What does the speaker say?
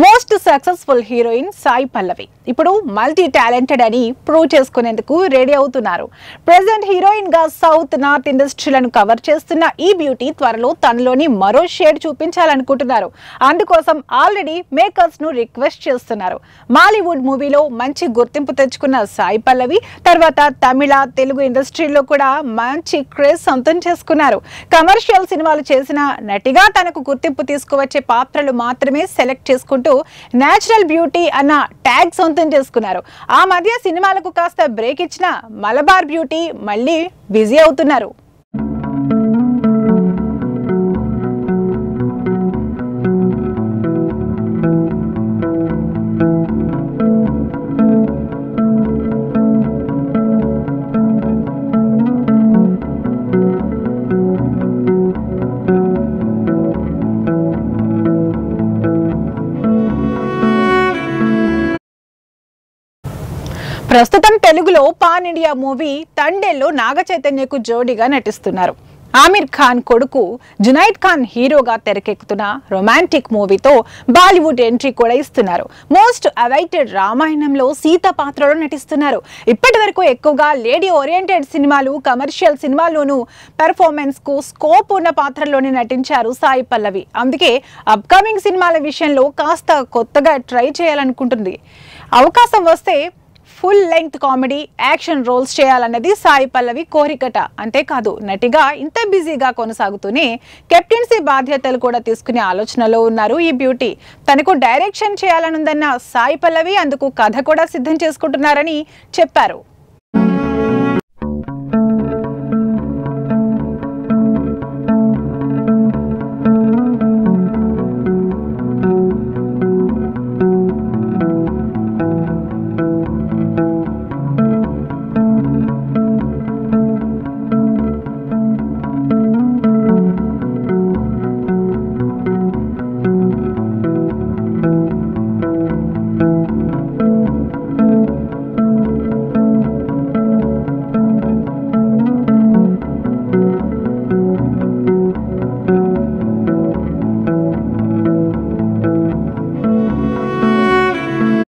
Most successful heroine Sai Pallavi ఇప్పుడు multi talented అని prove చేసుకునేందుకు రెడీ అవుతున్నారు. ప్రెజెంట్ హీరోయిన్ గా సౌత్ నార్త్ ఇండస్ట్రీలను కవర్ చేస్తున్న ఈ బ్యూటీ త్వరలో తనలోని మరో షేడ్ చూపించాలనుకుంటున్నారు. అందుకోసం ఆల్రెడీ మేకర్స్ ను రిక్వెస్ట్ చేస్తున్నారు. మాలీవుడ్ మూవీలో మంచి గుర్తింపు తెచ్చుకున్న సాయి పల్లవి తర్వాత తమిళ, తెలుగు ఇండస్ట్రీలో కూడా మంచి క్రేజ్ సొంతం చేసుకున్నారు. కమర్షియల్ సినిమాలు చేసిన నటిగా తనకు గుర్తింపు తీసుకువచ్చే పాత్రలు మాత్రమే సెలెక్ట్ చేసుకుంటూ నేచురల్ బ్యూటీ అన్న ట్యాగ్ సొంతం చేసుకున్నారు. ఆ మధ్య సినిమాలకు కాస్త బ్రేక్ ఇచ్చిన మలబార్ బ్యూటీ మళ్ళీ బిజీ అవుతున్నారు. ప్రస్తుతం తెలుగులో పాన్ ఇండియా మూవీ తండేల్లో నాగ చైతన్యకు జోడీగా నటిస్తున్నారు. ఆమిర్ ఖాన్ కొడుకు జునైద్ ఖాన్ హీరోగా తెరకెక్కుతున్న రొమాంటిక్ మూవీతో బాలీవుడ్ ఎంట్రీ కూడా ఇస్తున్నారు. మోస్ట్ అవైటెడ్ రామాయణంలో సీత పాత్రలో నటిస్తున్నారు. ఇప్పటి వరకు ఎక్కువగా లేడీ ఓరియంటెడ్ సినిమాలు, కమర్షియల్ సినిమాల్లోనూ పెర్ఫార్మెన్స్ కు స్కోప్ ఉన్న పాత్రలోనే నటించారు సాయి పల్లవి. అందుకే అప్కమింగ్ సినిమాల విషయంలో కాస్త కొత్తగా ట్రై చేయాలనుకుంటుంది. అవకాశం వస్తే full length comedy, action roles చేయాలన్నది సాయి పల్లవి కోరికట. అంతేకాదు నటిగా ఇంత బిజీగా కొనసాగుతూనే కెప్టెన్సీ బాధ్యతలు కూడా తీసుకునే ఆలోచనలో ఉన్నారు ఈ బ్యూటీ. తనకు డైరెక్షన్ చేయాలనుందన్న సాయి పల్లవి అందుకు కథ కూడా సిద్ధం చేసుకుంటున్నారని చెప్పారు.